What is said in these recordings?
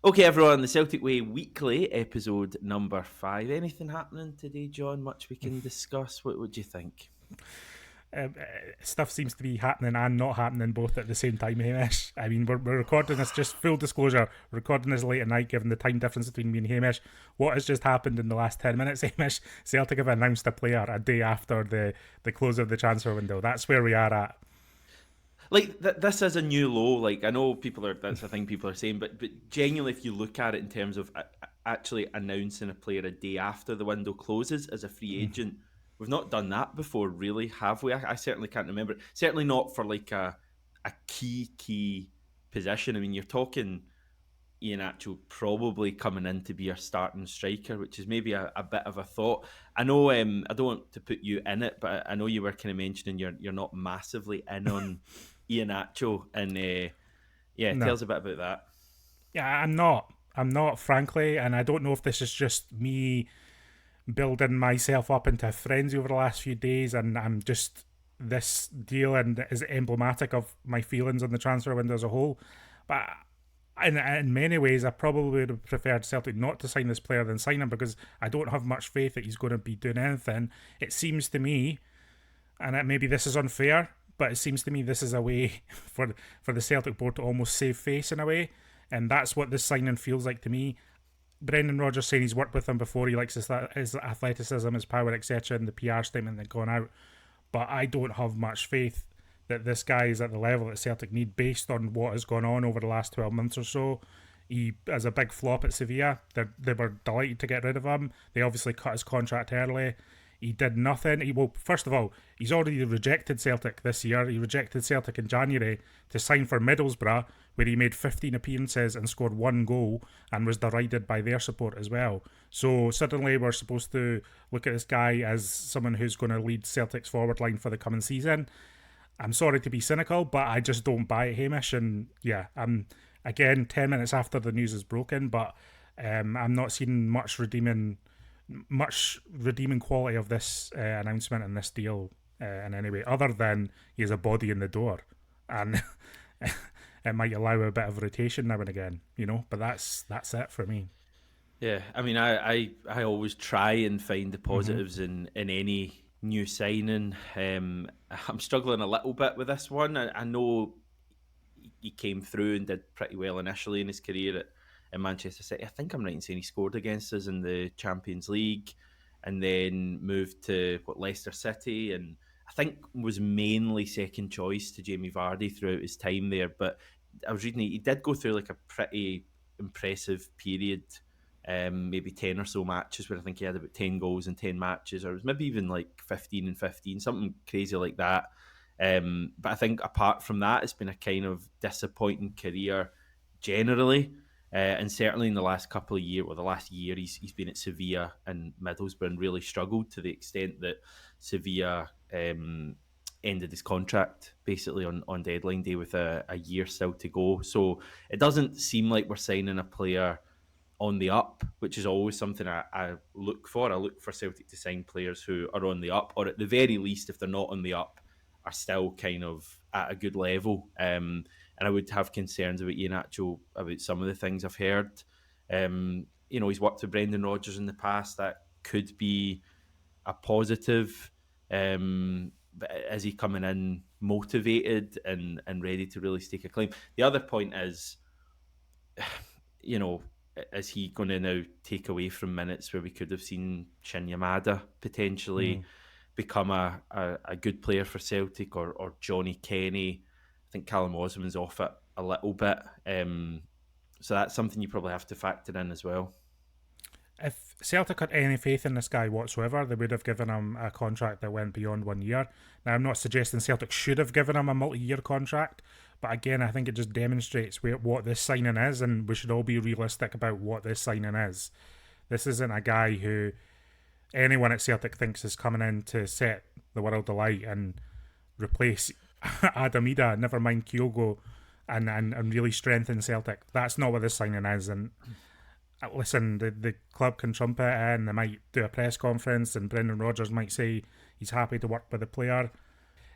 Okay, everyone, the Celtic Way Weekly, episode number 5. Anything happening today, John? Much we can discuss? What would you think? Stuff seems to be happening and not happening both at the same time, Hamish. I mean, we're recording this, just full disclosure, we're recording this late at night given the time difference between me and Hamish. What has just happened in the last 10 minutes, Hamish? Celtic have announced a player a day after the close of the transfer window. That's where we are at. Like, this is a new low. Like, I know that's a thing people are saying, but genuinely, if you look at it in terms of actually announcing a player a day after the window closes as a free agent, we've not done that before, really, have we? I certainly can't remember. Certainly not for like a key position. I mean, you're talking Ian Atchell probably coming in to be your starting striker, which is maybe a bit of a thought. I know I don't want to put you in it, but I know you were kind of mentioning you're not massively in on Ian Atchell, and yeah, tell No. us a bit about that. Yeah, I'm not. I'm not, frankly, and I don't know if this is just me building myself up into a frenzy over the last few days, and I'm just this deal and is emblematic of my feelings on the transfer window as a whole. But in many ways, I probably would have preferred Celtic not to sign this player than sign him because I don't have much faith that he's going to be doing anything. It seems to me, and maybe this is unfair, but it seems to me this is a way for the Celtic board to almost save face in a way, and that's what this signing feels like to me. Brendan Rodgers saying he's worked with him before, he likes his athleticism, his power, etc. in the PR statement that gone out. But I don't have much faith that this guy is at the level that Celtic need based on what has gone on over the last 12 months or so. He has a big flop at Sevilla. They were delighted to get rid of him. They obviously cut his contract early. He did nothing. Well, first of all, he's already rejected Celtic this year. He rejected Celtic in January to sign for Middlesbrough, where he made 15 appearances and scored 1 goal and was derided by their support as well. So suddenly we're supposed to look at this guy as someone who's going to lead Celtic's forward line for the coming season. I'm sorry to be cynical, but I just don't buy it, Hamish. And yeah, I'm again 10 minutes after the news is broken, but I'm not seeing much redeeming quality of this announcement and this deal in any way, other than he has a body in the door, and it might allow a bit of rotation now and again, But that's it for me. Yeah, I mean, I always try and find the positives in any new signing. I'm struggling a little bit with this one. I know he came through and did pretty well initially in his career at Manchester City. I think I'm right in saying he scored against us in the Champions League, and then moved to Leicester City, and I think was mainly second choice to Jamie Vardy throughout his time there. But I was reading he did go through like a pretty impressive period, maybe 10 or so matches where I think he had about 10 goals in 10 matches, or it was maybe even like 15 and 15, something crazy like that. But I think apart from that, it's been a kind of disappointing career generally. And certainly in the last couple of years, or the last year, he's been at Sevilla and Middlesbrough and really struggled, to the extent that Sevilla ended his contract basically on deadline day with a year still to go. So it doesn't seem like we're signing a player on the up, which is always something I look for. I look for Celtic to sign players who are on the up, or at the very least, if they're not on the up, are still kind of at a good level. And I would have concerns about Ian Atchell about some of the things I've heard. He's worked with Brendan Rodgers in the past. That could be a positive. But is he coming in motivated and ready to really stake a claim? The other point is, is he going to now take away from minutes where we could have seen Shin Yamada potentially become a good player for Celtic, or Johnny Kenny? I think Callum Osman's off it a little bit. So that's something you probably have to factor in as well. If Celtic had any faith in this guy whatsoever, they would have given him a contract that went beyond 1 year. Now, I'm not suggesting Celtic should have given him a multi-year contract, but again, I think it just demonstrates what this signing is, and we should all be realistic about what this signing is. This isn't a guy who anyone at Celtic thinks is coming in to set the world alight and replace Adam Ida, never mind Kyogo, and really strengthen Celtic. That's not what this signing is, and listen, the club can trumpet it, and they might do a press conference, and Brendan Rodgers might say he's happy to work with the player.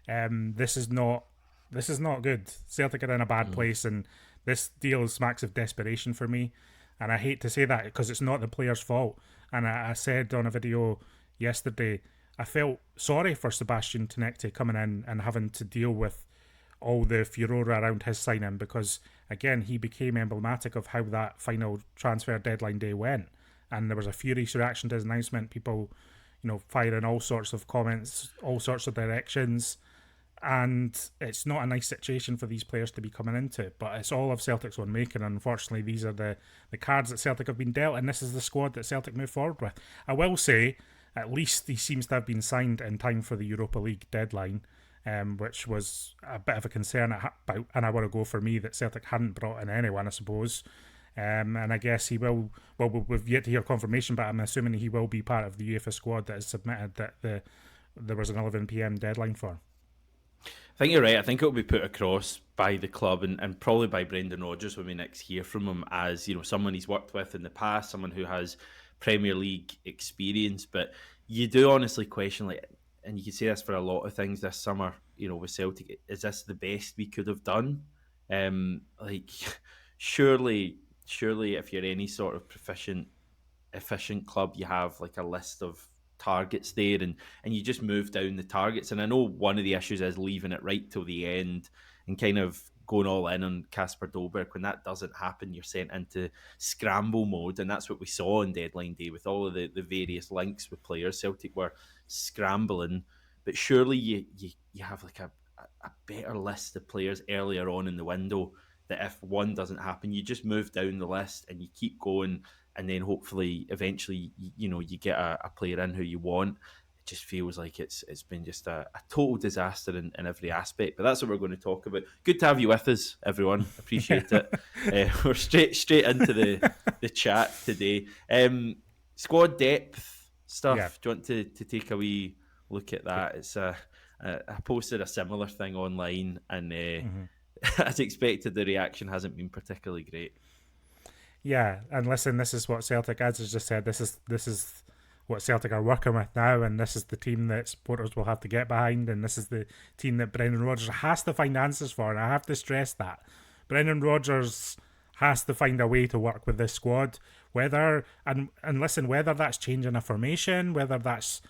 This is not good. Celtic are in a bad place, and this deal smacks of desperation for me. And I hate to say that because it's not the player's fault. And I said on a video yesterday, I felt sorry for Sebastian Tenecte coming in and having to deal with all the furore around his signing because, again, he became emblematic of how that final transfer deadline day went. And there was a furious reaction to his announcement, people, firing all sorts of comments, all sorts of directions. And it's not a nice situation for these players to be coming into, but it's all of Celtic's own making. And unfortunately, these are the cards that Celtic have been dealt, and this is the squad that Celtic move forward with. I will say, at least he seems to have been signed in time for the Europa League deadline, which was a bit of a concern about an hour ago for me that Celtic hadn't brought in anyone, I suppose. And I guess he will. Well, we've yet to hear confirmation, but I'm assuming he will be part of the UEFA squad that is submitted that there was an 11 p.m. deadline for. I think you're right. I think it will be put across by the club and probably by Brendan Rodgers when we next hear from him as, someone he's worked with in the past, someone who has Premier League experience. But you do honestly question, and you can say this for a lot of things this summer, with Celtic, is this the best we could have done? Surely if you're any sort of efficient club, you have like a list of targets there and you just move down the targets. And I know one of the issues is leaving it right till the end and kind of going all in on Kasper Dolberg. When that doesn't happen, you're sent into scramble mode, and that's what we saw on deadline day with all of the various links with players. Celtic were scrambling, but surely you have like a better list of players earlier on in the window that if one doesn't happen, you just move down the list and you keep going, and then hopefully eventually you get a player in who you want. It just feels like it's been just a total disaster in every aspect. But that's what we're going to talk about. Good to have you with us, everyone. Appreciate it. We're straight into the chat today. Squad depth stuff. Yeah. Do you want to take a wee look at that? It's I posted a similar thing online, and as expected, the reaction hasn't been particularly great. Yeah, and listen, this is what Celtic, as I just said, this is what Celtic are working with now, and this is the team that supporters will have to get behind, and this is the team that Brendan Rodgers has to find answers for, and I have to stress that. Brendan Rodgers has to find a way to work with this squad, whether that's changing a formation, whether that's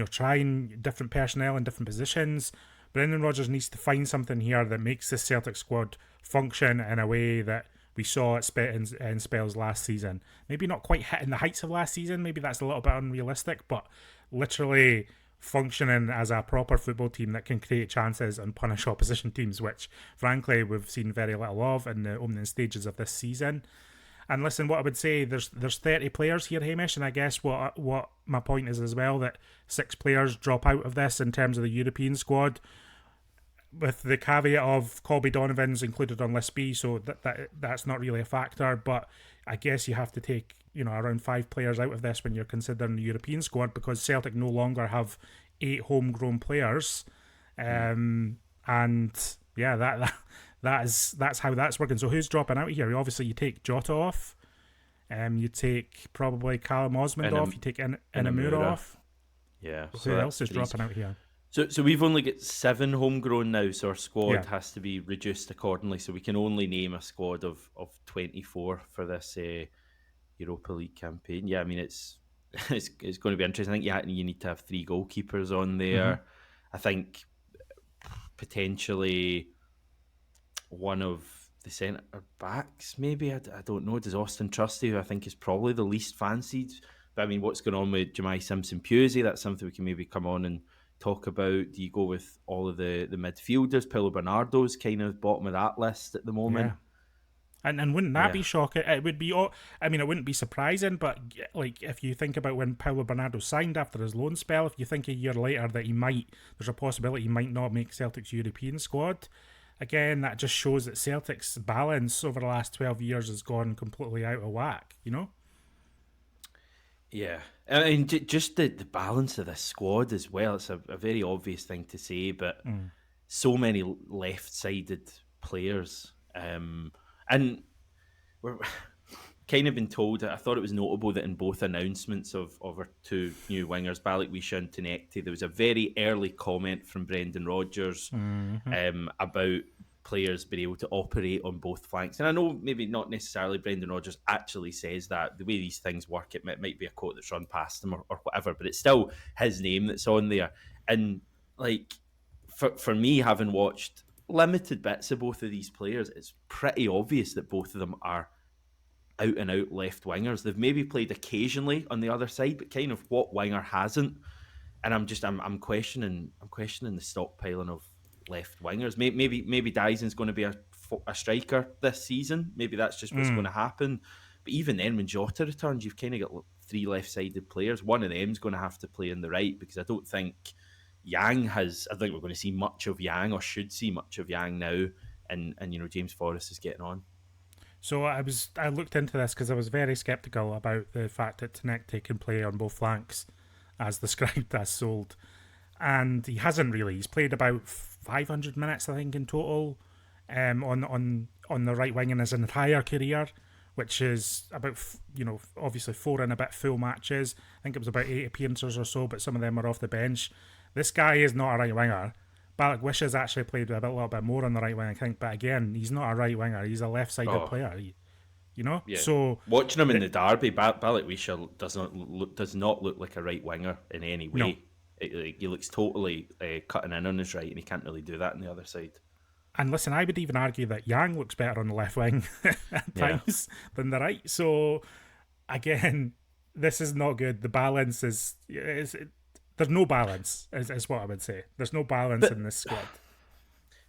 trying different personnel in different positions. Brendan Rodgers needs to find something here that makes this Celtic squad function in a way that we saw it in spells last season. Maybe not quite hitting the heights of last season. Maybe that's a little bit unrealistic, but literally functioning as a proper football team that can create chances and punish opposition teams, which, frankly, we've seen very little of in the opening stages of this season. And listen, what I would say, there's 30 players here, Hamish, and I guess what my point is as well, that 6 players drop out of this in terms of the European squad, with the caveat of Colby Donovan's included on list B, so that's not really a factor. But I guess you have to take around 5 players out of this when you're considering the European squad, because Celtic no longer have 8 homegrown players, and yeah, that's how that's working. So who's dropping out here? Obviously, you take Jota off, you take probably Callum Osmond off, you take Inamura off. Yeah. Who else is dropping out here? So we've only got 7 homegrown now, so our squad has to be reduced accordingly. So we can only name a squad of 24 for this Europa League campaign. Yeah, I mean it's going to be interesting. I think you need to have 3 goalkeepers on there. I think potentially one of the centre backs, maybe. I don't know. Does Austin Trusty, who I think is probably the least fancied. But I mean, what's going on with Jemai Simpson-Pusey? That's something we can maybe come on and talk about. Do you go with all of the midfielders? Paulo Bernardo's kind of bottom of that list at the moment. Yeah. And wouldn't that be shocking? It would be. I mean, it wouldn't be surprising, but like if you think about when Paulo Bernardo signed after his loan spell, if you think a year later that there's a possibility he might not make Celtic's European squad. Again, that just shows that Celtic's balance over the last 12 years has gone completely out of whack. Yeah, I mean, just the balance of this squad as well. It's a very obvious thing to say, but so many left-sided players. And we're kind of been told, I thought it was notable that in both announcements of our 2 new wingers, Balikwisha and Tenecte, there was a very early comment from Brendan Rodgers about players being able to operate on both flanks. And I know maybe not necessarily Brendan Rodgers actually says that. The way these things work, it might be a quote that's run past him or whatever, but it's still his name that's on there. And like for me, having watched limited bits of both of these players, it's pretty obvious that both of them are out and out left wingers. They've maybe played occasionally on the other side, but kind of what winger hasn't? And I'm questioning the stockpiling of left wingers. Maybe Dyson's going to be a striker this season. Maybe that's just what's going to happen. But even then, when Jota returns, you've kind of got 3 left-sided players. One of them's going to have to play in the right, because I don't think Yang has. I think we're going to see much of Yang, or should see much of Yang now. And James Forrest is getting on. So I looked into this because I was very sceptical about the fact that Tenekte can play on both flanks, as described as sold, and he hasn't really. He's played about 500 minutes, I think, in total, on the right wing in his entire career, which is about obviously 4 and a bit full matches. I think it was about 8 appearances or so, but some of them are off the bench. This guy is not a right winger. Balak Wisha's actually played a little bit more on the right wing, I think, but again, he's not a right winger. He's a left-sided player. Yeah. So watching him in the derby, Balak Wisha does not look like a right winger in any way. No. He looks totally cutting in on his right, and he can't really do that on the other side. And listen, I would even argue that Yang looks better on the left wing at times than the right. So again, this is not good. The balance is there's no balance, is what I would say. There's no balance in this squad.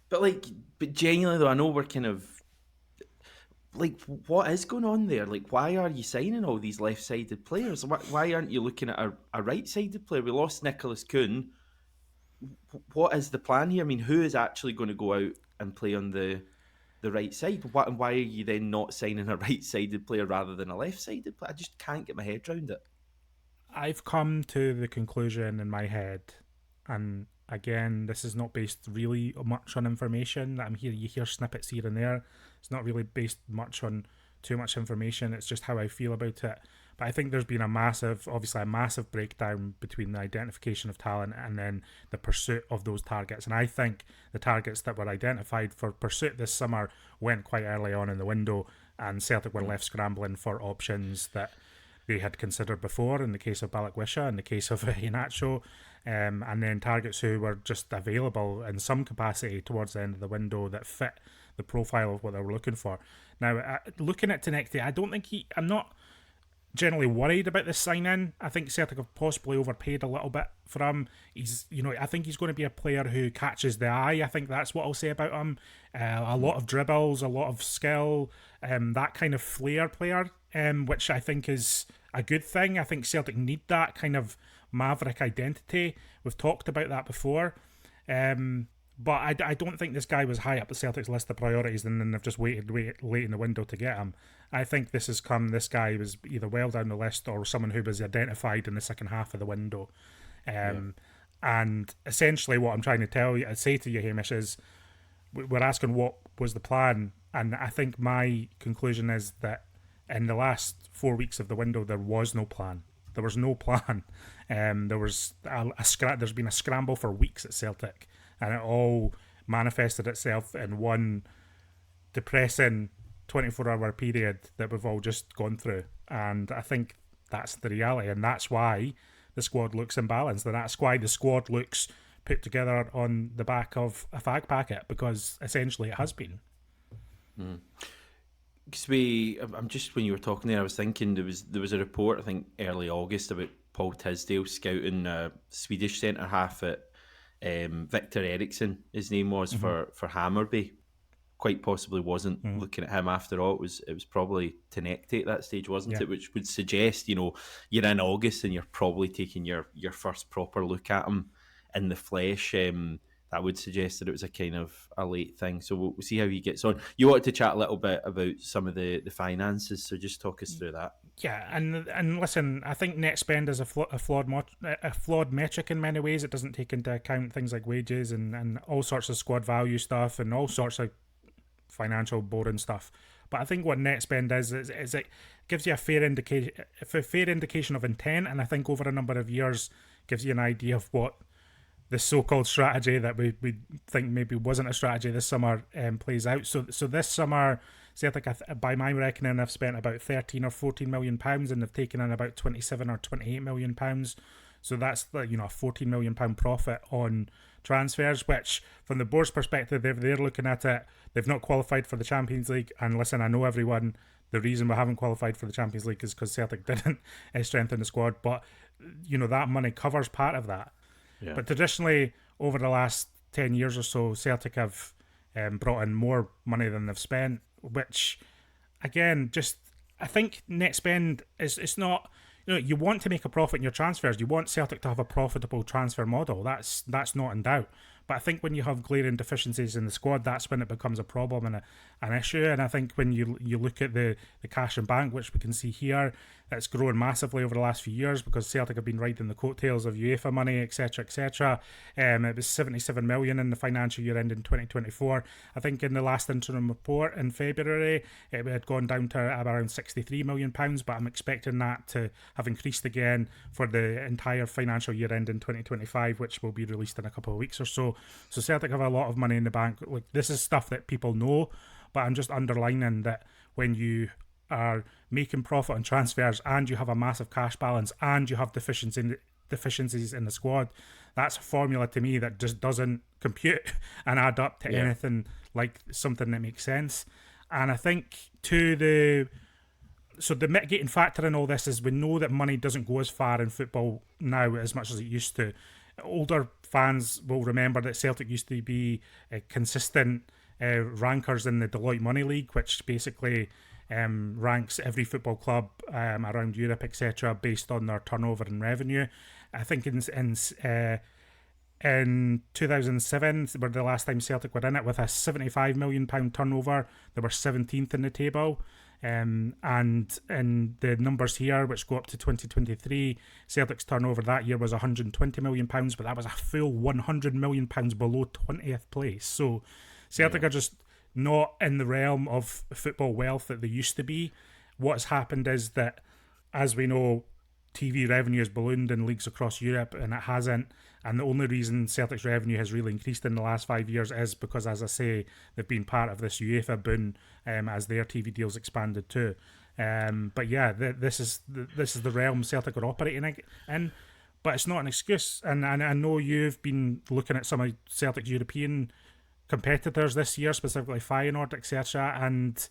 But genuinely though, I know we're kind of what is going on there? Why are you signing all these left-sided players? Why aren't you looking at a right-sided player? We lost Nicholas Kuhn. What is the plan here? I mean, who is actually going to go out and play on the right side? Why are you then not signing a right-sided player rather than a left-sided player? I just can't get my head around it. I've come to the conclusion in my head, and again, this is not based really much on information. You hear snippets here and there. It's not really based much on too much information. It's just how I feel about it. But I think there's been a massive breakdown between the identification of talent and then the pursuit of those targets. And I think the targets that were identified for pursuit this summer went quite early on in the window, and Celtic were left scrambling for options that they had considered before, in the case of Balak Wisha, in the case of Iheanacho, and then targets who were just available in some capacity towards the end of the window that fit the profile of what they were looking for. Now, looking at Tenekte, I'm not generally worried about this sign-in. I think Celtic have possibly overpaid a little bit for him. I think he's going to be a player who catches the eye. I think that's what I'll say about him. A lot of dribbles, a lot of skill, that kind of flair player, which I think is a good thing. I think Celtic need that kind of maverick identity. We've talked about that before. But I don't think this guy was high up the Celtics list of priorities, and then they've just waited late in the window to get him. I think this guy was either well down the list or someone who was identified in the second half of the window. And essentially what I'm trying to say to you, Hamish, is we're asking what was the plan, and I think my conclusion is that in the last 4 weeks of the window, there was no plan. There was no plan. There's been a scramble for weeks at Celtic, and it all manifested itself in one depressing 24-hour period that we've all just gone through. And I think that's the reality, and that's why the squad looks imbalanced, and that's why the squad looks put together on the back of a fag packet, because essentially it has been. Because I'm just, when you were talking there, I was thinking there was a report, I think early August, about Paul Tisdale scouting a Swedish centre half at Victor Eriksson, his name was, for Hammarby. Quite possibly wasn't looking at him after all. It was probably Tenekte at that stage, wasn't it? Which would suggest, you're in August and you're probably taking your first proper look at him in the flesh. That would suggest that it was a kind of a late thing. So we'll see how he gets on. You wanted to chat a little bit about some of the finances, so just talk us through that. Yeah, and listen, I think net spend is a flawed metric in many ways. It doesn't take into account things like wages and all sorts of squad value stuff and all sorts of financial boring stuff. But I think what net spend is it gives you a fair indication of intent, and I think over a number of years gives you an idea of what the so-called strategy that we think maybe wasn't a strategy this summer plays out. So this summer, Celtic, by my reckoning, have spent about 13 or 14 million pounds, and they've taken in about 27 or 28 million pounds. So that's the, a 14 million pound profit on transfers, which from the board's perspective, they're looking at it. They've not qualified for the Champions League, and listen, I know everyone. The reason we haven't qualified for the Champions League is because Celtic didn't strengthen the squad, but that money covers part of that. Yeah. But traditionally, over the last 10 years or so, Celtic have brought in more money than they've spent, which, again, I think net spend is it's not. You want to make a profit in your transfers. You want Celtic to have a profitable transfer model. That's not in doubt. But I think when you have glaring deficiencies in the squad, that's when it becomes a problem and an issue. And I think when you look at the cash and bank, which we can see here, it's grown massively over the last few years because Celtic have been riding the coattails of UEFA money, etc., etc. It was 77 million in the financial year ending 2024. I think in the last interim report in February, it had gone down to around 63 million pounds, but I'm expecting that to have increased again for the entire financial year ending 2025, which will be released in a couple of weeks or so. So Celtic have a lot of money in the bank. Like, this is stuff that people know, but I'm just underlining that when you are making profit on transfers and you have a massive cash balance and you have deficiencies in the squad, that's a formula to me that just doesn't compute and add up to anything like something that makes sense. And I think the mitigating factor in all this is we know that money doesn't go as far in football now as much as it used to. Older fans will remember that Celtic used to be consistent rankers in the Deloitte Money League, which basically ranks every football club around Europe, etc., based on their turnover and revenue. I think in 2007 were the last time Celtic were in it with a £75 million turnover. They were 17th in the table. And in the numbers here, which go up to 2023, Celtic's turnover that year was £120 million, but that was a full £100 million below 20th place. So Celtic are just not in the realm of football wealth that they used to be. What's happened is that, as we know, TV revenue has ballooned in leagues across Europe, and it hasn't. And the only reason Celtic's revenue has really increased in the last 5 years is because, as I say, they've been part of this UEFA boom as their TV deals expanded too. But yeah, this is the realm Celtic are operating in. But it's not an excuse. And I know you've been looking at some of Celtic's European competitors this year, specifically Feyenoord, etc. And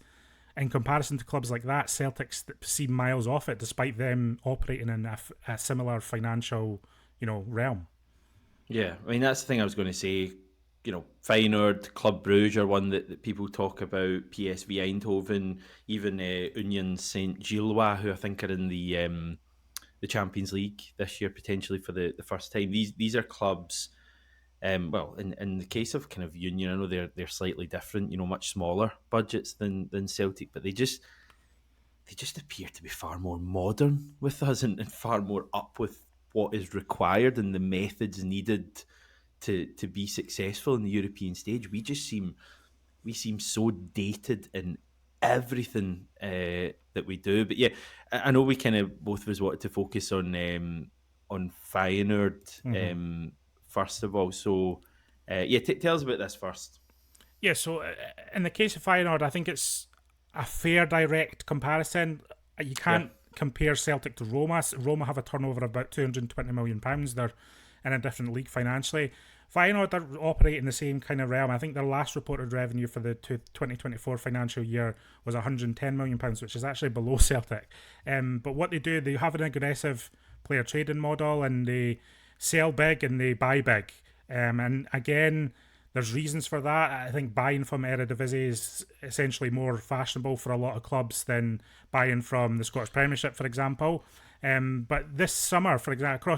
in comparison to clubs like that, Celtic seem miles off it, despite them operating in a similar financial, realm. Yeah, I mean, that's the thing I was going to say. Feyenoord, Club Brugge are one that people talk about, PSV Eindhoven, even Union Saint-Gilloise, who I think are in the Champions League this year, potentially for the first time. These are clubs, in the case of kind of Union, I know they're slightly different, much smaller budgets than Celtic, but they just appear to be far more modern with us and far more up with what is required and the methods needed to be successful in the European stage. We seem so dated in everything that we do. But yeah, I know we kind of both of us wanted to focus on Feyenoord first of all. So tell us about this first. Yeah, so in the case of Feyenoord, I think it's a fair direct comparison. You can't compare Celtic to Roma. Roma have a turnover of about £220 million. They're in a different league financially. Feyenoord are operating in the same kind of realm. I think their last reported revenue for the 2024 financial year was £110 million, which is actually below Celtic. But what they do, they have an aggressive player trading model, and they sell big and they buy big. And again, there's reasons for that. I think buying from Eredivisie is essentially more fashionable for a lot of clubs than buying from the Scottish Premiership, for example. But this summer, for example,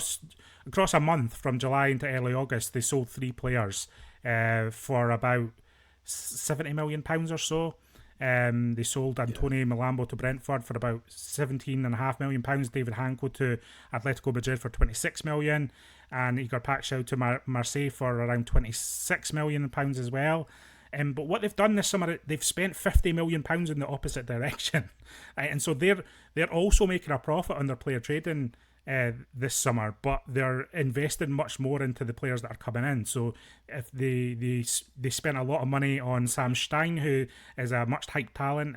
across a month from July into early August, they sold 3 players for about £70 million or so. They sold Antonio Malambo to Brentford for about £17.5 million, David Hanko to Atletico Madrid for £26 million, and Igor Pakshaw to Marseille for around £26 million as well. But what they've done this summer, they've spent £50 million in the opposite direction. And so they're also making a profit on their player trading this summer, but they're investing much more into the players that are coming in. So if they spent a lot of money on Sam Stein, who is a much hyped talent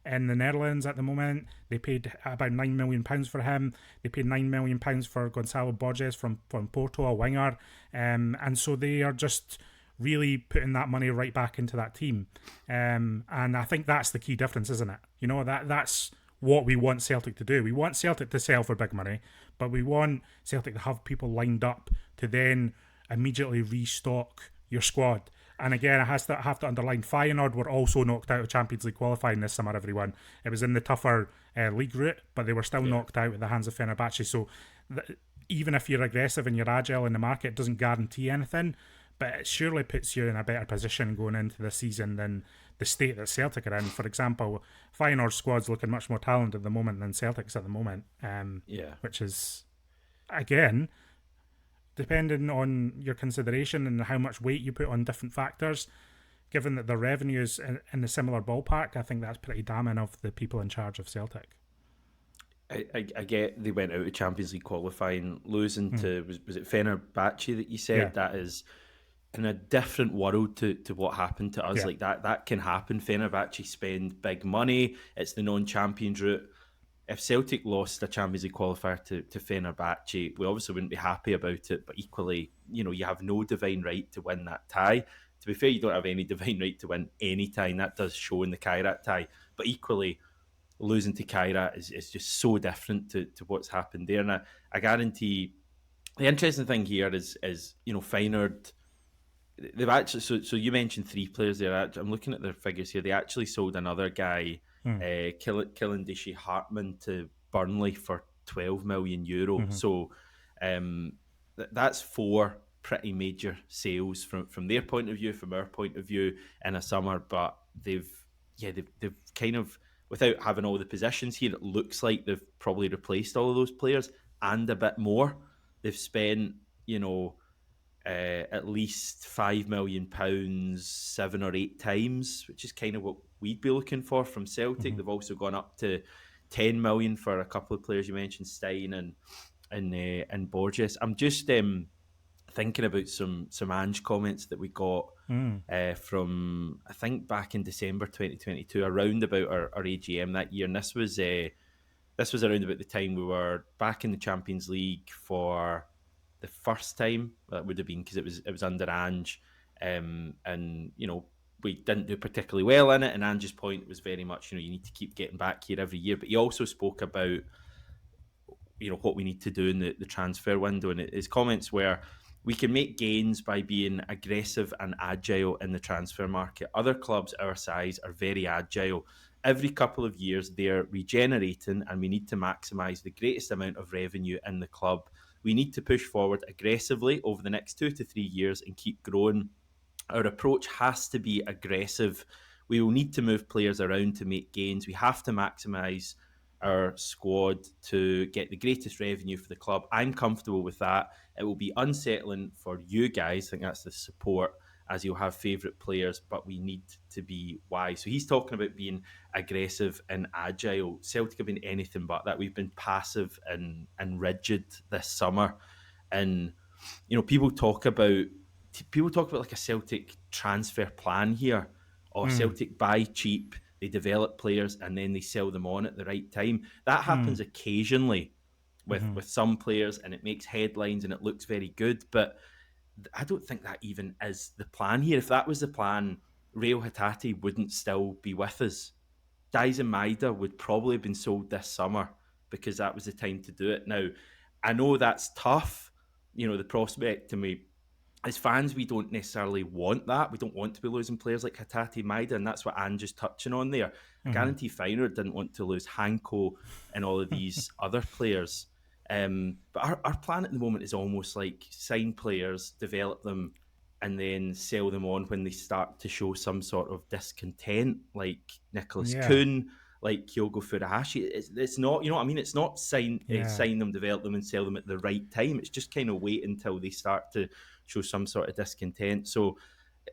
in the Netherlands at the moment. They paid about £9 million for him. They paid £9 million for Gonçalo Borges from Porto, a winger, and so they are just really putting that money right back into that team. And I think that's the key difference, isn't it? You know, that's what we want Celtic to do. We want Celtic to sell for big money, but we want Celtic to have people lined up to then immediately restock your squad. And again, I have to underline, Feyenoord were also knocked out of Champions League qualifying this summer, everyone. It was in the tougher league route, but they were still knocked out at the hands of Fenerbahce. So even if you're aggressive and you're agile in the market, it doesn't guarantee anything, but it surely puts you in a better position going into the season than the state that Celtic are in. For example, Feyenoord's squad's looking much more talented at the moment than Celtic's at the moment, which is, again, depending on your consideration and how much weight you put on different factors, given that the revenue is in a similar ballpark, I think that's pretty damning of the people in charge of Celtic. I get they went out of Champions League qualifying, losing to, was it Fenerbahce that you said? That is in a different world to what happened to us. Like that can happen. Fenerbahce spend big money. It's the non-champions route. If Celtic lost a Champions League qualifier to Fenerbahce, we obviously wouldn't be happy about it, but equally, you have no divine right to win that tie. To be fair, you don't have any divine right to win any tie, and that does show in the Kairat tie. But equally, losing to Kairat is just so different to what's happened there. And I guarantee the interesting thing here is Feyenoord, they've actually, so you mentioned 3 players there. I'm looking at their figures here. They actually sold another guy, Killendishi Hartman, to Burnley for €12 million. So that's 4 pretty major sales from their point of view, from our point of view, in a summer. But they've kind of, without having all the positions here, it looks like they've probably replaced all of those players and a bit more. They've spent, at least £5 million 7 or 8 times, which is kind of what we'd be looking for from Celtic. They've also gone up to 10 million for a couple of players you mentioned, Stein and Borges. I'm just thinking about some Ange comments that we got from, I think, back in December 2022, around about our AGM that year. And this was around about the time we were back in the Champions League for the first time. That would have been because it was under Ange, and we didn't do particularly well in it. And Ange's point was very much, you need to keep getting back here every year. But he also spoke about what we need to do in the transfer window, and his comments were, we can make gains by being aggressive and agile in the transfer market. Other clubs our size are very agile. Every couple of years they're regenerating, and we need to maximise the greatest amount of revenue in the club. We need to push forward aggressively over the next 2 to 3 years and keep growing. Our approach has to be aggressive. We will need to move players around to make gains. We have to maximise our squad to get the greatest revenue for the club. I'm comfortable with that. It will be unsettling for you guys. I think that's the support, as you'll have favourite players, but we need to be wise. So he's talking about being aggressive and agile. Celtic have been anything but that. We've been passive and rigid this summer. And, people talk about like a Celtic transfer plan here, or Celtic buy cheap, they develop players, and then they sell them on at the right time. That happens occasionally with some players, and it makes headlines and it looks very good, but I don't think that even is the plan here. If that was the plan, Rail Hatate wouldn't still be with us. Daizen Maeda would probably have been sold this summer because that was the time to do it. Now, I know that's tough. The prospect to me, as fans, we don't necessarily want that. We don't want to be losing players like Hatate, Maeda, and that's what Ange is touching on there. I guarantee Feyenoord didn't want to lose Hanko and all of these other players. But our plan at the moment is almost like sign players, develop them, and then sell them on when they start to show some sort of discontent, like Nicholas Kuhn, like Kyogo Furuhashi. It's not, you know what I mean? It's not sign them, develop them, and sell them at the right time. It's just kind of wait until they start to show some sort of discontent. So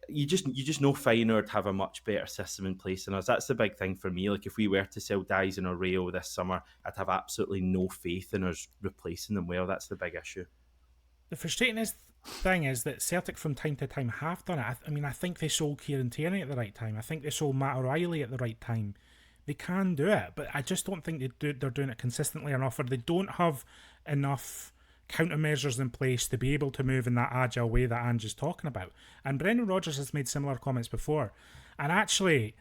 you just know Feyenoord have a much better system in place than us. That's the big thing for me. Like if we were to sell Dyson or Rayo this summer, I'd have absolutely no faith in us replacing them well. That's the big issue. The frustrating thing is that Celtic from time to time have done it. I mean, I think they sold Kieran Tierney at the right time. I think they sold Matt O'Reilly at the right time. They can do it, but I just don't think they're doing it consistently enough, or they don't have enough countermeasures in place to be able to move in that agile way that Ange is talking about. And Brendan Rodgers has made similar comments before. And actually,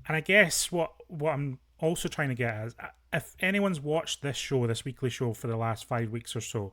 and I guess what I'm also trying to get at is, if anyone's watched this weekly show for the last 5 weeks or so,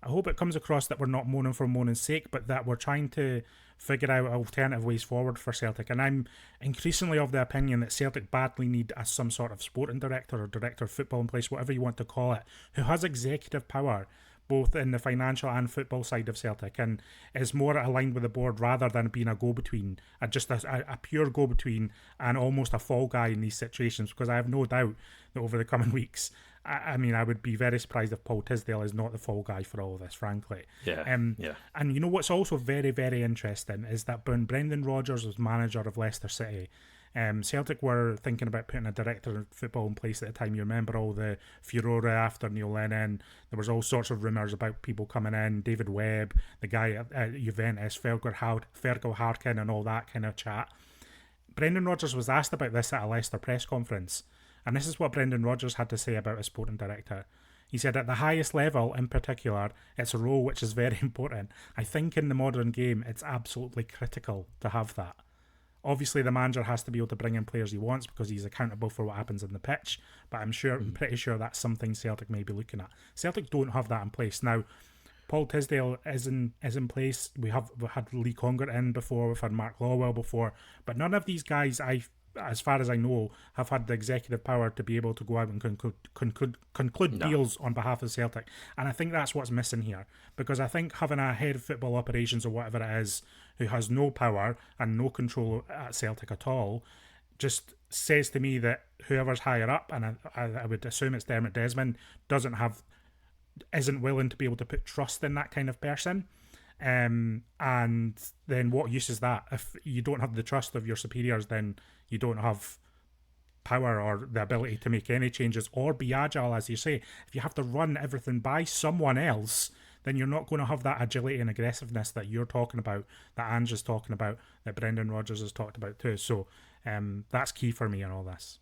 I hope it comes across that we're not moaning for moaning's sake, but that we're trying to figure out alternative ways forward for Celtic. And I'm increasingly of the opinion that Celtic badly need some sort of sporting director or director of football in place, whatever you want to call it, who has executive power both in the financial and football side of Celtic, and is more aligned with the board rather than being a go-between, just a pure go-between and almost a fall guy in these situations, because I have no doubt that over the coming weeks, I mean, I would be very surprised if Paul Tisdale is not the fall guy for all of this, frankly. Yeah. And you know what's also very, very interesting is that when Brendan Rodgers was manager of Leicester City, Celtic were thinking about putting a director of football in place at the time. You remember all the furore after Neil Lennon. There was all sorts of rumours about people coming in, David Webb, the guy at Juventus, Fergal Harkin, and all that kind of chat. Brendan Rodgers was asked about this at a Leicester press conference, and this is what Brendan Rodgers had to say about a sporting director. He said, at the highest level in particular, it's a role which is very important. I think in the modern game, it's absolutely critical to have that. Obviously, the manager has to be able to bring in players he wants because he's accountable for what happens on the pitch. But I'm pretty sure that's something Celtic may be looking at. Celtic don't have that in place now. Paul Tisdale is in place. We've had Lee Conger in before. We've had Mark Lawwell before, but none of these guys, as far as I know, have had the executive power to be able to go out and conclude deals on behalf of Celtic. And I think that's what's missing here, because I think having a head of football operations or whatever it is who has no power and no control at Celtic at all just says to me that whoever's higher up, and I would assume it's Dermot Desmond, isn't willing to be able to put trust in that kind of person. And then what use is that? If you don't have the trust of your superiors, then you don't have power or the ability to make any changes or be agile, as you say. If you have to run everything by someone else, then you're not going to have that agility and aggressiveness that you're talking about, that Ange is talking about, that Brendan Rodgers has talked about too. So that's key for me in all this.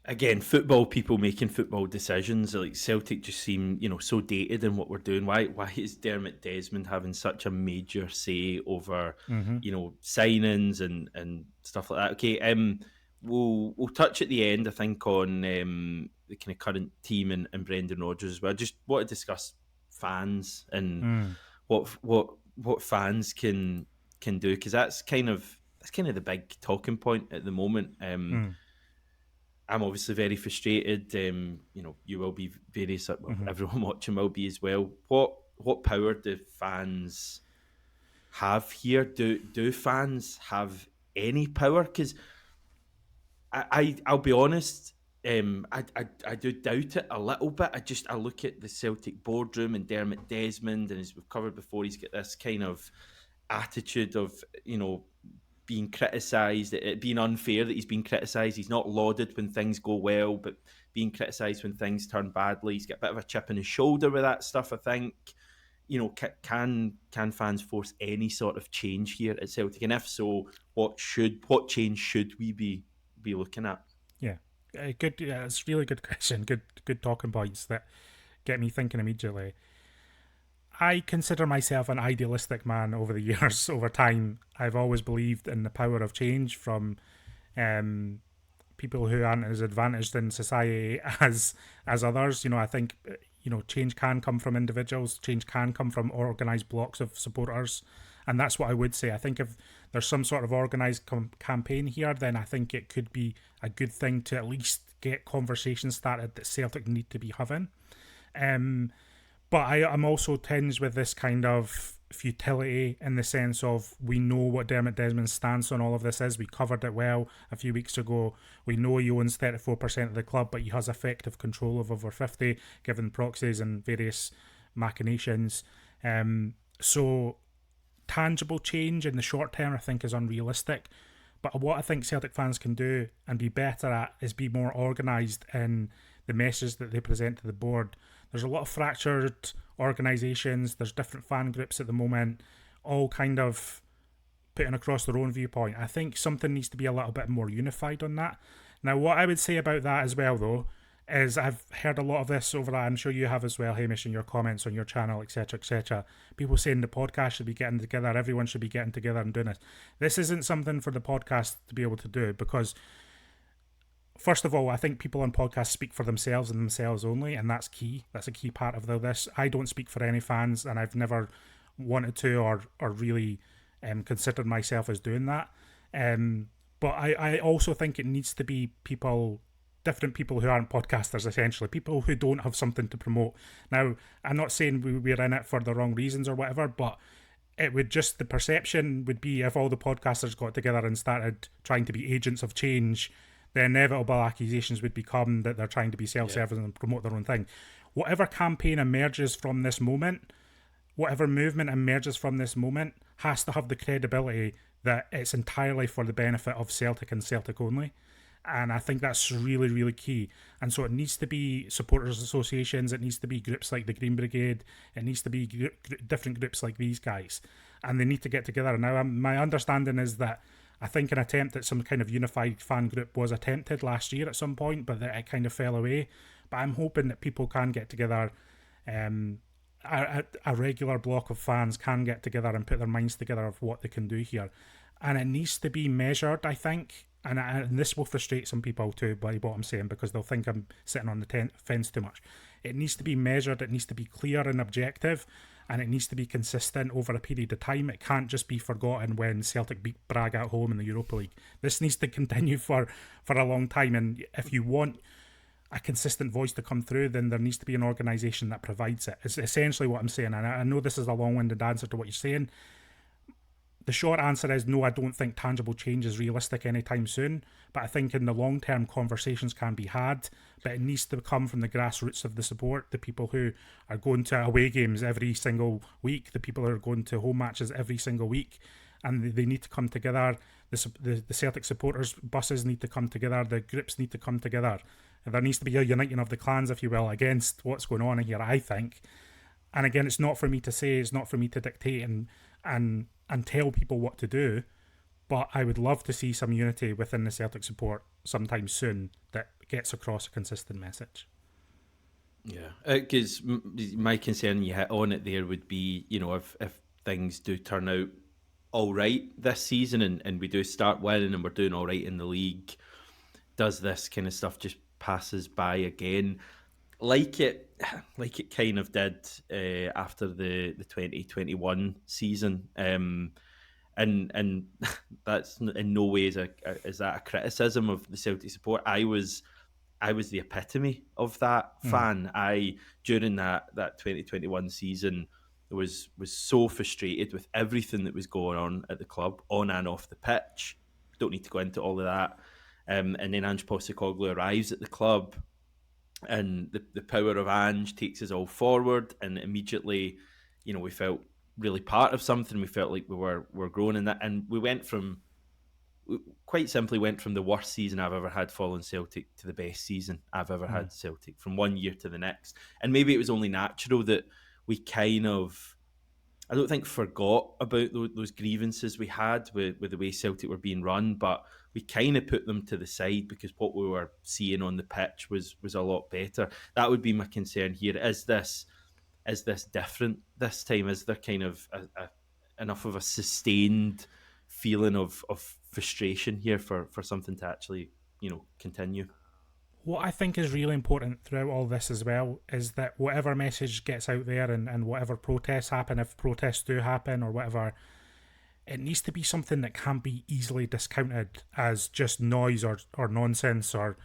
Again, football people making football decisions, like Celtic just seem, so dated in what we're doing. Why is Dermot Desmond having such a major say over, signings and stuff like that? Okay, we'll touch at the end, I think, on the kind of current team and Brendan Rodgers as well. I just want to discuss fans and what fans can do, because that's kind of the big talking point at the moment. I'm obviously very frustrated. You will be various. Everyone watching will be as well. What power do fans have here? Do fans have any power? Because I'll be honest. I do doubt it a little bit. I look at the Celtic boardroom and Dermot Desmond, and as we've covered before, he's got this kind of attitude of being criticised, it being unfair that he's being criticised. He's not lauded when things go well, but being criticised when things turn badly. He's got a bit of a chip in his shoulder with that stuff, I think. Can fans force any sort of change here at Celtic? And if so, what change should we be looking at? Yeah, good. Yeah, it's a really good question. Good talking points that get me thinking immediately. I consider myself an idealistic man over the years. Over time, I've always believed in the power of change from people who aren't as advantaged in society as others. I think change can come from individuals. Change can come from organised blocks of supporters, and that's what I would say. I think if there's some sort of organised campaign here, then I think it could be a good thing to at least get conversations started that Celtic need to be having. But I'm also tinged with this kind of futility in the sense of we know what Dermot Desmond's stance on all of this is. We covered it well a few weeks ago. We know he owns 34% of the club, but he has effective control of over 50, given proxies and various machinations. So tangible change in the short term, I think, is unrealistic. But what I think Celtic fans can do and be better at is be more organised in the message that they present to the board. There's a lot of fractured organisations, there's different fan groups at the moment, all kind of putting across their own viewpoint. I think something needs to be a little bit more unified on that. Now, what I would say about that as well, though, is I've heard a lot of this over, I'm sure you have as well, Hamish, in your comments on your channel, etc., etc. People saying the podcast should be getting together, everyone should be getting together and doing it. This isn't something for the podcast to be able to do because, first of all, I think people on podcasts speak for themselves and themselves only, and that's key. That's a key part of this. I don't speak for any fans, and I've never wanted to or really considered myself as doing that. But I also think it needs to be different people who aren't podcasters, essentially, people who don't have something to promote. Now, I'm not saying we're in it for the wrong reasons or whatever, but it would just, the perception would be if all the podcasters got together and started trying to be agents of change, the inevitable accusations would become that they're trying to be self-serving and promote their own thing. Whatever campaign emerges from this moment, whatever movement emerges from this moment has to have the credibility that it's entirely for the benefit of Celtic and Celtic only. And I think that's really, really key. And so it needs to be supporters associations, it needs to be groups like the Green Brigade, it needs to be different groups like these guys. And they need to get together. Now, my understanding is that I think an attempt at some kind of unified fan group was attempted last year at some point, but that it kind of fell away. But I'm hoping that people can get together, a regular block of fans can get together and put their minds together of what they can do here. And it needs to be measured, I think. And this will frustrate some people too by what I'm saying because they'll think I'm sitting on the fence too much. It needs to be measured, it needs to be clear and objective, and it needs to be consistent over a period of time. It can't just be forgotten when Celtic beat Braga at home in the Europa League. This needs to continue for a long time, and if you want a consistent voice to come through, then there needs to be an organisation that provides it. It's essentially what I'm saying, and I know this is a long-winded answer to what you're saying. The short answer is no, I don't think tangible change is realistic anytime soon, but I think in the long term conversations can be had, but it needs to come from the grassroots of the support, the people who are going to away games every single week, the people who are going to home matches every single week, and they need to come together. The Celtic supporters buses need to come together, the groups need to come together. There needs to be a uniting of the clans, if you will, against what's going on here, I think. And again, it's not for me to say, it's not for me to dictate and tell people what to do, but I would love to see some unity within the Celtic support sometime soon that gets across a consistent message. Yeah, because my concern, you hit on it there, would be, if things do turn out all right this season and we do start winning and we're doing all right in the league, does this kind of stuff just passes by again? Like it kind of did after the 2021 season, and that's in no way is that a criticism of the Celtic support. I was the epitome of that fan. During that 2021 season was so frustrated with everything that was going on at the club, on and off the pitch. Don't need to go into all of that. And then Ange Postecoglou arrives at the club. And the power of Ange takes us all forward, and immediately, we felt really part of something. We felt like we were growing in that, and we quite simply went from the worst season I've ever had following Celtic to the best season I've ever had Celtic, from one year to the next. And maybe it was only natural that we kind of, I don't think, forgot about those grievances we had with the way Celtic were being run, but we kind of put them to the side because what we were seeing on the pitch was a lot better. That would be my concern here. Is this different this time? Is there kind of enough of a sustained feeling of frustration here for something to actually, continue? What I think is really important throughout all this as well is that whatever message gets out there and whatever protests happen, if protests do happen or whatever, it needs to be something that can't be easily discounted as just noise or nonsense or,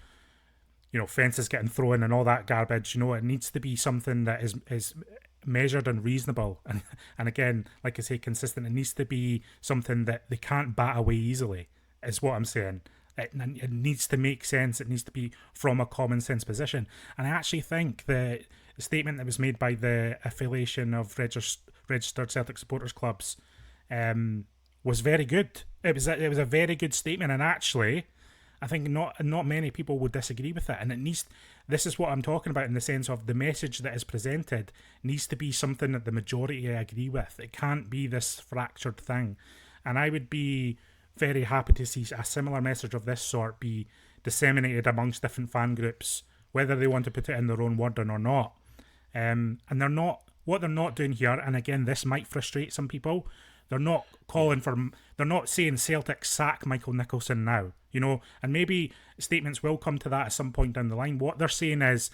fences getting thrown and all that garbage. It needs to be something that is measured and reasonable. And again, like I say, consistent. It needs to be something that they can't bat away easily, is what I'm saying. It needs to make sense. It needs to be from a common sense position. And I actually think the statement that was made by the affiliation of registered Celtic supporters clubs was very good. It was a very good statement, and actually, I think not many people would disagree with it. And it needs, this is what I'm talking about in the sense of the message that is presented needs to be something that the majority agree with. It can't be this fractured thing. And I would be very happy to see a similar message of this sort be disseminated amongst different fan groups, whether they want to put it in their own wording or not. And they're not, what they're not doing here, and again, this might frustrate some people. They're not calling for, they're not saying Celtic sack Michael Nicholson now, and maybe statements will come to that at some point down the line. What they're saying is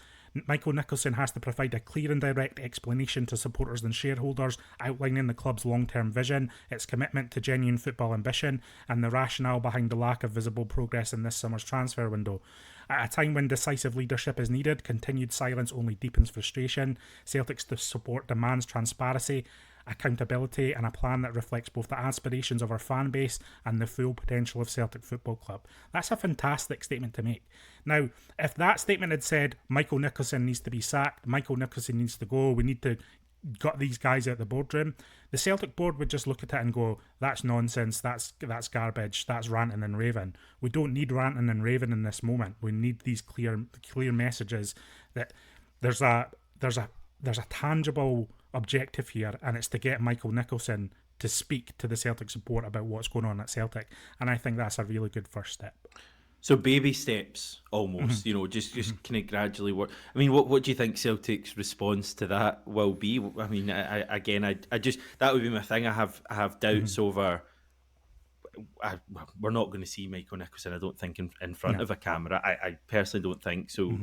Michael Nicholson has to provide a clear and direct explanation to supporters and shareholders, outlining the club's long-term vision, its commitment to genuine football ambition, and the rationale behind the lack of visible progress in this summer's transfer window. At a time when decisive leadership is needed, continued silence only deepens frustration. Celtic's support demands transparency, accountability, and a plan that reflects both the aspirations of our fan base and the full potential of Celtic Football Club. That's a fantastic statement to make. Now, if that statement had said Michael Nicholson needs to be sacked, Michael Nicholson needs to go, we need to get these guys out the boardroom, the Celtic board would just look at it and go, that's nonsense, that's garbage, that's ranting and raving. We don't need ranting and raving in this moment. We need these clear messages that there's a tangible objective here, and it's to get Michael Nicholson to speak to the Celtic support about what's going on at Celtic, and I think that's a really good first step. So baby steps, almost, just kind of gradually work. I mean, what do you think Celtic's response to that will be? I mean, I just, that would be my thing. I have doubts over. We're not going to see Michael Nicholson, I don't think, in front of a camera. I personally don't think so.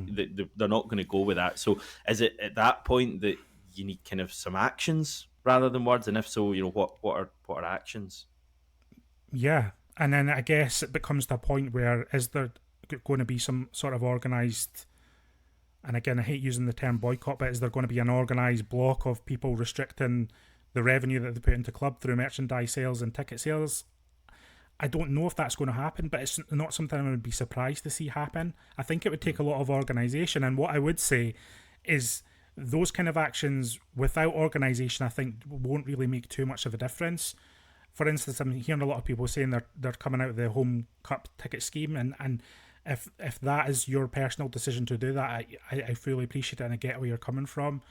They're not going to go with that. So is it at that point that you need kind of some actions rather than words? And if so, what are actions? Yeah. And then I guess it becomes the point where, is there going to be some sort of organised, and again, I hate using the term boycott, but is there going to be an organised block of people restricting the revenue that they put into club through merchandise sales and ticket sales? I don't know if that's going to happen, but it's not something I would be surprised to see happen. I think it would take a lot of organisation, and what I would say is those kind of actions without organisation, I think, won't really make too much of a difference. For instance, I'm hearing a lot of people saying they're coming out of the home cup ticket scheme, and if that is your personal decision to do that, I fully appreciate it and I get where you're coming from.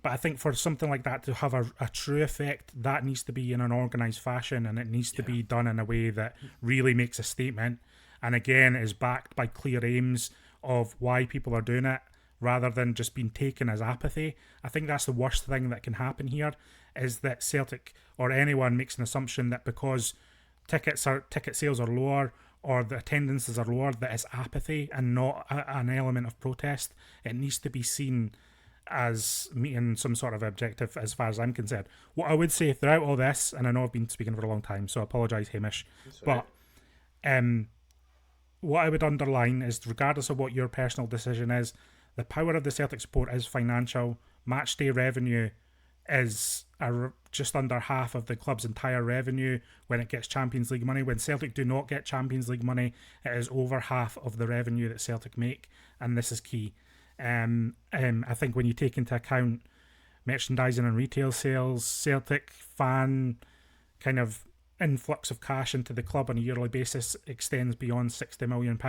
But I think for something like that to have a true effect, that needs to be in an organised fashion, and it needs to be done in a way that really makes a statement, and again is backed by clear aims of why people are doing it, rather than just being taken as apathy. I think that's the worst thing that can happen here, is that Celtic or anyone makes an assumption that because ticket sales are lower or the attendances are lower, that it's apathy and not an element of protest. It needs to be seen as meeting some sort of objective as far as I'm concerned. What I would say throughout all this, and I know I've been speaking for a long time, so I apologise, Hamish, but what I would underline is, regardless of what your personal decision is, the power of the Celtic support is financial. Matchday revenue is just under half of the club's entire revenue when it gets Champions League money. When Celtic do not get Champions League money, it is over half of the revenue that Celtic make, and this is key. I think when you take into account merchandising and retail sales, Celtic fan kind of influx of cash into the club on a yearly basis extends beyond £60 million.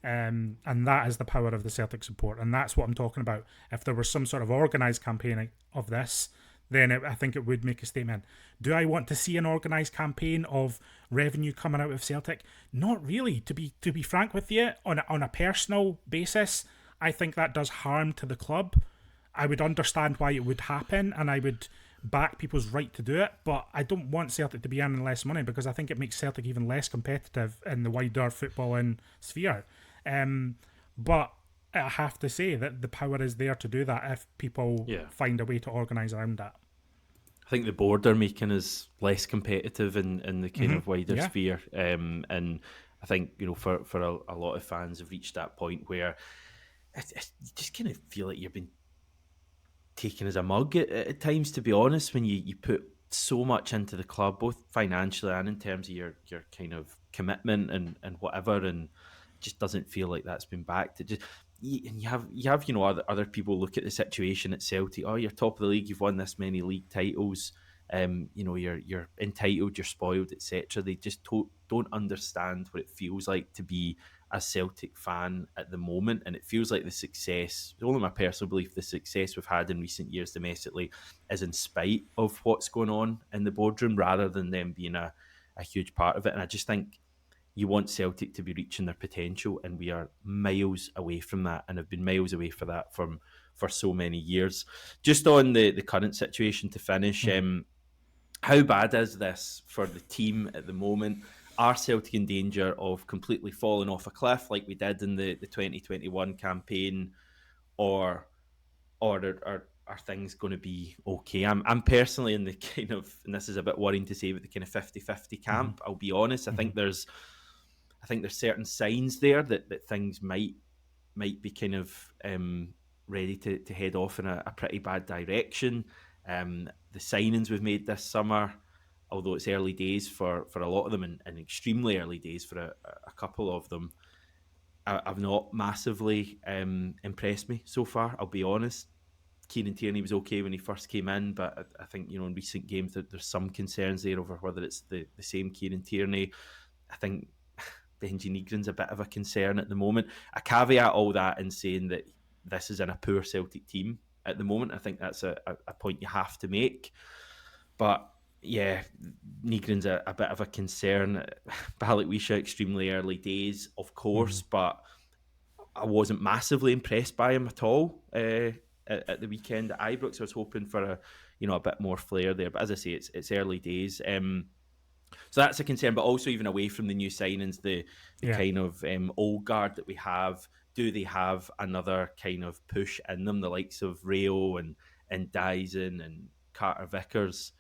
And that is the power of the Celtic support, and that's what I'm talking about. If there was some sort of organised campaign of this, then I think it would make a statement. Do I want to see an organised campaign of revenue coming out of Celtic? Not really. To be frank with you, on a personal basis, I think that does harm to the club. I would understand why it would happen, and I would back people's right to do it, but I don't want Celtic to be earning less money, because I think it makes Celtic even less competitive in the wider footballing sphere. But I have to say that the power is there to do that if people find a way to organise around that. I think the board are making us less competitive in the kind of wider sphere. And I think, for a lot of fans have reached that point where you just kind of feel like you've been taken as a mug at times, to be honest, when you put so much into the club, both financially and in terms of your kind of commitment and whatever, and just doesn't feel like that's been backed. It just, and you have other people look at the situation at Celtic. Oh, you're top of the league. You've won this many league titles. You're entitled, you're spoiled, etc. They just don't understand what it feels like to be a Celtic fan at the moment, and it feels like the success, it's only my personal belief, the success we've had in recent years domestically is in spite of what's going on in the boardroom rather than them being a huge part of it. And I just think you want Celtic to be reaching their potential, and we are miles away from that, and have been miles away for that for so many years. Just on the current situation to finish, Mm-hmm. how bad is this for the team at the moment? Are Celtic in danger of completely falling off a cliff like we did in the 2021 campaign, or are things going to be okay? I'm personally in the kind of, and this is a bit worrying to say, but the kind of 50-50 Mm-hmm. camp. I'll be honest. Mm-hmm. I think there's certain signs there that things might be kind of ready to head off in a pretty bad direction. The signings we've made this summer, although it's early days for a lot of them, and extremely early days for a couple of them, have not massively impressed me so far. I'll be honest. Kieran Tierney was okay when he first came in, but I think in recent games there's some concerns there over whether it's the same Kieran Tierney. I think Benji Negrin's a bit of a concern at the moment. I caveat all that in saying that this is in a poor Celtic team at the moment. I think that's a point you have to make. But yeah, Negrin's a bit of a concern. Balikwisha, extremely early days, of Mm-hmm. course, but I wasn't massively impressed by him at all at the weekend at Ibrox. I was hoping for a bit more flair there. But as I say, it's early days. So that's a concern, but also even away from the new signings, the Yeah. kind of old guard that we have, do they have another kind of push in them? The likes of Rayo and Dyson and Carter Vickers.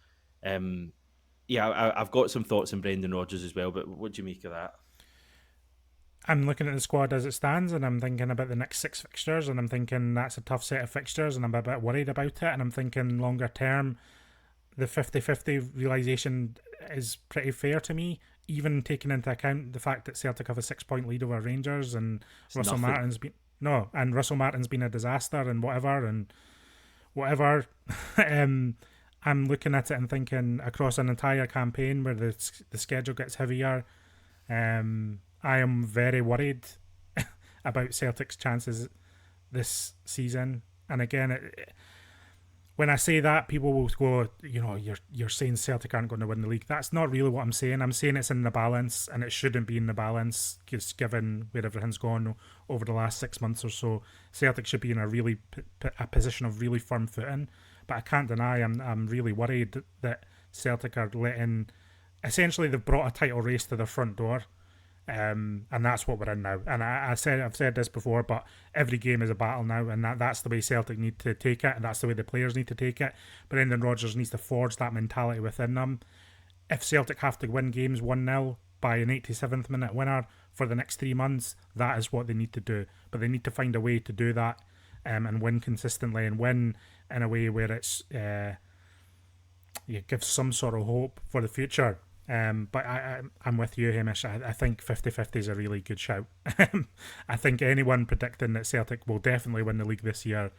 Yeah, I've got some thoughts on Brendan Rodgers as well, but what do you make of that? I'm looking at the squad as it stands, and I'm thinking about the next 6 fixtures, and I'm thinking that's a tough set of fixtures, and I'm a bit worried about it. And I'm thinking longer term, the 50-50 realisation is pretty fair to me, even taking into account the fact that Celtic have a 6 point lead over Rangers, and It's Russell nothing. Martin's been no, and Russell Martin's been a disaster and whatever. um, I'm looking at it and thinking across an entire campaign where the schedule gets heavier. I am very worried about Celtic's chances this season. And again, when I say that, people will go, you're saying Celtic aren't going to win the league. That's not really what I'm saying. I'm saying it's in the balance, and it shouldn't be in the balance, just given where everything's gone over the last 6 months or so. Celtic should be in a position of really firm footing. But I can't deny I'm really worried that Celtic are letting. Essentially, they've brought a title race to their front door. And that's what we're in now. And I've said this before, but every game is a battle now, and that's the way Celtic need to take it, and that's the way the players need to take it. Brendan Rodgers needs to forge that mentality within them. If Celtic have to win games 1-0 by an 87th minute winner for the next 3 months, that is what they need to do. But they need to find a way to do that, and win consistently, and win in a way where it's gives some sort of hope for the future. But I'm with you, Hamish. I think 50-50 is a really good shout. I think anyone predicting that Celtic will definitely win the league this year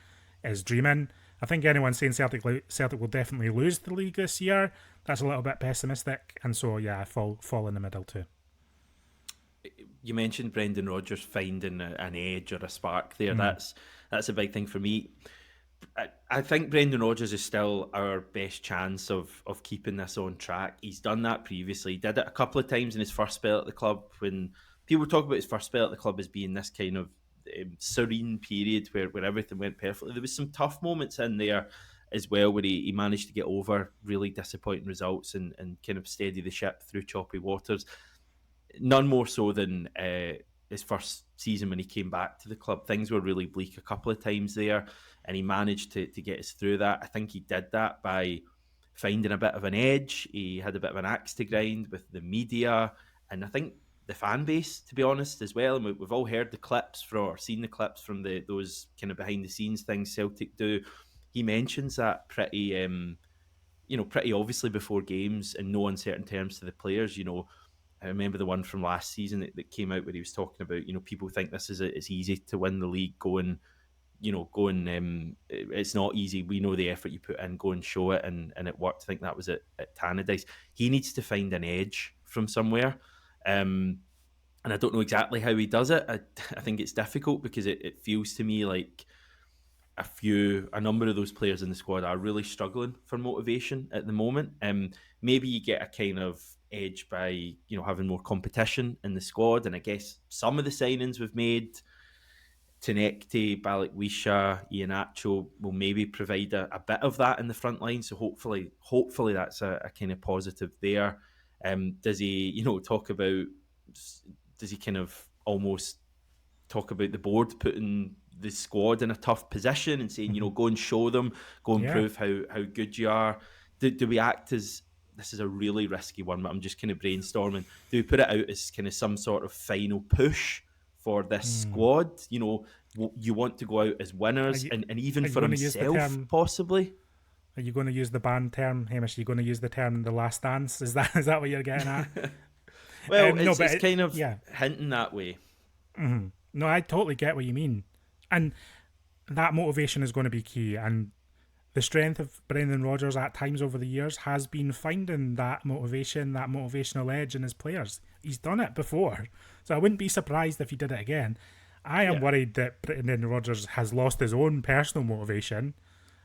is dreaming. I think anyone saying Celtic will definitely lose the league this year, that's a little bit pessimistic. And so, yeah, I fall in the middle too. You mentioned Brendan Rodgers finding an edge or a spark there. Mm. That's a big thing for me. I think Brendan Rodgers is still our best chance of keeping this on track. He's done that previously. He did it a couple of times in his first spell at the club, when people talk about his first spell at the club as being this kind of serene period where everything went perfectly. There was some tough moments in there as well, where he managed to get over really disappointing results and kind of steady the ship through choppy waters. None more so than his first season when he came back to the club. Things were really bleak a couple of times there, and he managed to get us through that. I think he did that by finding a bit of an edge. He had a bit of an axe to grind with the media, and I think the fan base, to be honest, as well. And we've all heard the clips or seen the clips from those kind of behind the scenes things Celtic do. He mentions that pretty obviously before games in no uncertain terms to the players. I remember the one from last season that came out where he was talking about, people think this is it's easy to win the league going go and it's not easy. We know the effort you put in, go and show it, and it worked. I think that was at Tannadice. He needs to find an edge from somewhere. And I don't know exactly how he does it. I think it's difficult because it feels to me like a number of those players in the squad are really struggling for motivation at the moment. Maybe you get a kind of edge by having more competition in the squad, and I guess some of the signings we've made, Tenekte, Balikwisha, Iheanacho, will maybe provide a bit of that in the front line. So hopefully that's a kind of positive there. Does he talk about? Does he kind of almost talk about the board putting the squad in a tough position and saying, go and show them, go and Yeah. prove how good you are? Do we act as, this is a really risky one, but I'm just kind of brainstorming. Do we put it out as kind of some sort of final push for this squad? You want to go out as Are winners, you and even are you for going to use the himself, term? possibly. Are you going to use the band term, Hamish? Are you going to use the term "the last dance"? Is that what you're getting at? Well, No, it's but kind of yeah. hinting that way. No, I totally get what you mean, and that motivation is going to be key. And the strength of Brendan Rodgers at times over the years has been finding that motivation, that motivational edge in his players. He's done it before, so I wouldn't be surprised if he did it again. I am Yeah. worried that Brendan Rodgers has lost his own personal motivation,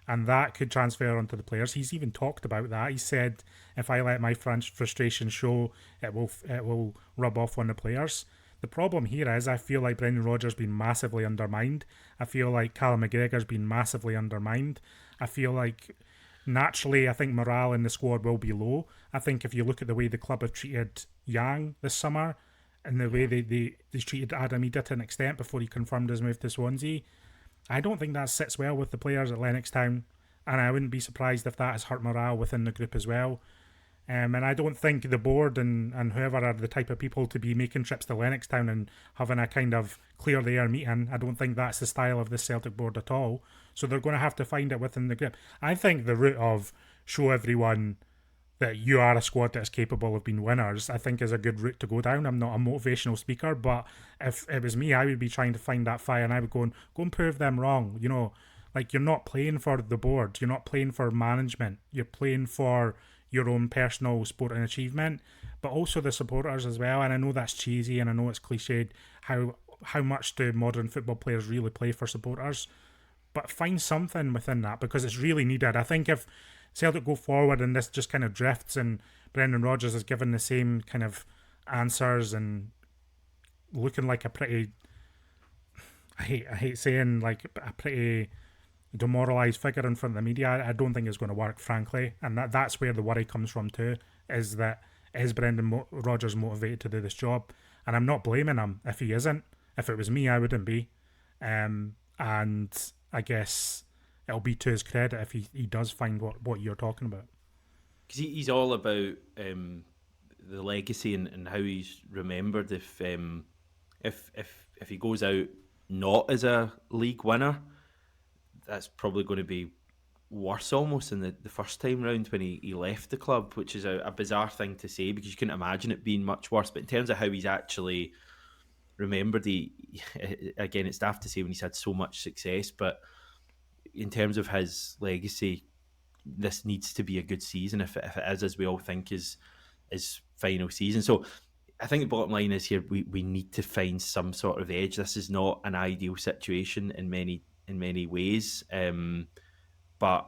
and that could transfer onto the players. He's even talked about that. He said, "If I let my frustration show, it will rub off on the players." The problem here is I feel like Brendan Rodgers been massively undermined. I feel like Callum McGregor's been massively undermined. I feel like naturally, I think morale in the squad will be low. I think if you look at the way the club have treated Yang this summer and the way Yeah. they treated Adam Eder to an extent before he confirmed his move to Swansea, I don't think that sits well with the players at Lennoxtown, and I wouldn't be surprised if that has hurt morale within the group as well. And I don't think the board and whoever are the type of people to be making trips to Lennoxtown and having a kind of clear the air meeting. I don't think that's the style of the Celtic board at all. So they're going to have to find it within the group. I think the route of show everyone that you are a squad that's capable of being winners, I think is a good route to go down. I'm not a motivational speaker, but if it was me, I would be trying to find that fire and I would go and prove them wrong. Like you're not playing for the board, you're not playing for management, you're playing for your own personal sporting achievement, but also the supporters as well. And I know that's cheesy and I know it's cliched. How much do modern football players really play for supporters? But find something within that because it's really needed. I think if Celtic go forward and this just kind of drifts and Brendan Rodgers is given the same kind of answers and looking like a pretty I hate saying like a pretty demoralised figure in front of the media, I don't think it's going to work, frankly. And that's where the worry comes from too, is that is Brendan Rodgers motivated to do this job? And I'm not blaming him if he isn't. If it was me, I wouldn't be. And I guess it'll be to his credit if he does find what you're talking about. Because he's all about the legacy and how he's remembered. If he goes out not as a league winner, that's probably going to be worse almost than the first time round when he left the club, which is a bizarre thing to say because you couldn't imagine it being much worse. But in terms of how he's actually remembered, again, it's daft to say when he's had so much success, but in terms of his legacy, this needs to be a good season if it is, as we all think, is final season. So I think the bottom line is here we need to find some sort of edge. This is not an ideal situation in many ways, but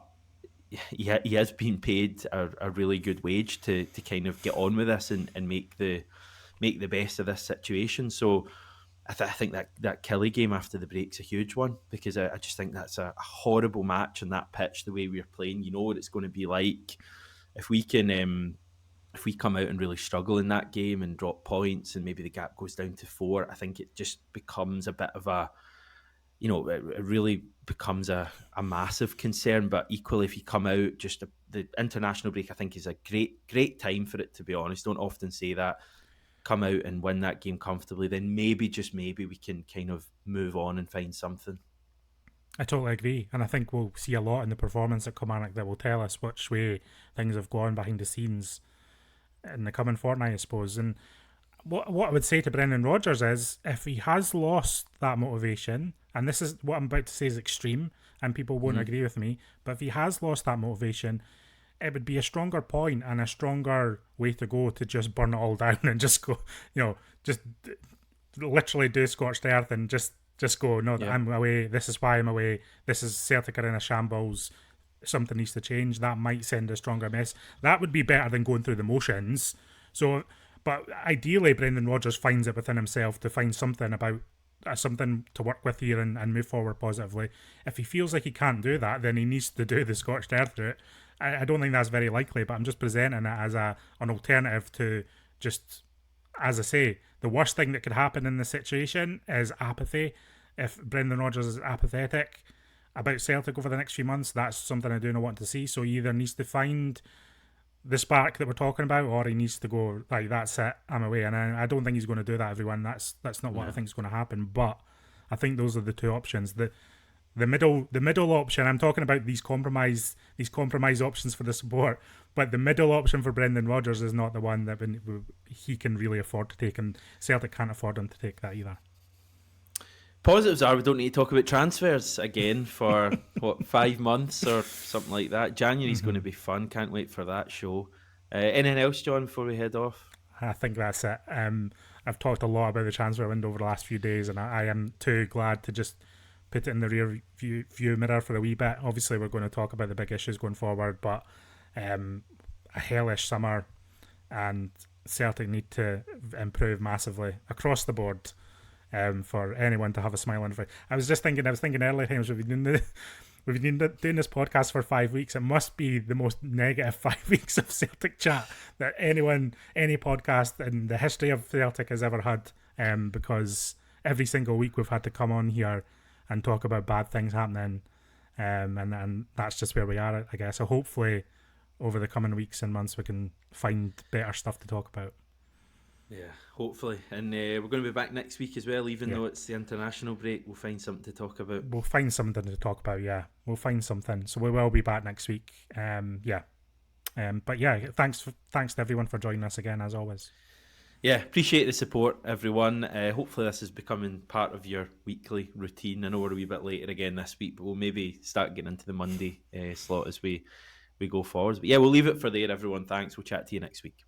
he has been paid a really good wage to kind of get on with this and make the best of this situation. So I think that Kelly game after the break's a huge one because I just think that's a horrible match on that pitch. The way we're playing, you know what it's going to be like if we can. If we come out and really struggle in that game and drop points and maybe the gap goes down to 4, I think it just becomes a bit of a, it really becomes a massive concern. But equally, if you come out, the international break, I think is a great time for it, to be honest. Don't often say that. Come out and win that game comfortably, then maybe, just maybe, we can kind of move on and find something. I totally agree, and I think we'll see a lot in the performance at Kilmarnock that will tell us which way things have gone behind the scenes in the coming fortnight, I suppose. And what I would say to Brendan Rodgers is, if he has lost that motivation, and this is what I'm about to say is extreme, and people won't agree with me, but if he has lost that motivation, it would be a stronger point and a stronger way to go to just burn it all down and just go, just literally do scorched earth and just go, no, Yeah. I'm away. This is why I'm away. This is Celtic are in a shambles. Something needs to change. That might send a stronger mess. That would be better than going through the motions. So, but ideally, Brendan Rodgers finds it within himself to find something about something to work with here and move forward positively. If he feels like he can't do that, then he needs to do the scorched earth route. I don't think that's very likely, but I'm just presenting it as an alternative to just, as I say, the worst thing that could happen in this situation is apathy. If Brendan Rodgers is apathetic about Celtic over the next few months, that's something I do not want to see. So he either needs to find the spark that we're talking about, or he needs to go, like, that's it, I'm away. And I don't think he's going to do that, everyone. That's not what I think is going to happen. But I think those are the two options. The middle option, I'm talking about these compromise options for the support, but the middle option for Brendan Rodgers is not the one that he can really afford to take, and Celtic can't afford him to take that either. Positives are we don't need to talk about transfers again for 5 months or something like that. January's going to be fun. Can't wait for that show. Anything else, John, before we head off? I think that's it. I've talked a lot about the transfer window over the last few days, and I am too glad to just put it in the rear view mirror for a wee bit. Obviously, we're going to talk about the big issues going forward, but a hellish summer, and Celtic need to improve massively across the board. For anyone to have a smile on their face. I was thinking earlier times we've been doing this podcast for 5 weeks. It must be the most negative 5 weeks of Celtic chat that any podcast in the history of Celtic has ever had. Because every single week we've had to come on here and talk about bad things happening, and that's just where we are, I guess. So hopefully, over the coming weeks and months, we can find better stuff to talk about. Yeah, hopefully. And we're going to be back next week as well, even though it's the international break. We'll find something to talk about. We'll find something to talk about, yeah. We'll find something. So we will be back next week. But yeah, thanks to everyone for joining us again, as always. Yeah, appreciate the support, everyone. Hopefully this is becoming part of your weekly routine. I know we're a wee bit later again this week, but we'll maybe start getting into the Monday slot as we go forward. But yeah, we'll leave it for there, everyone. Thanks. We'll chat to you next week.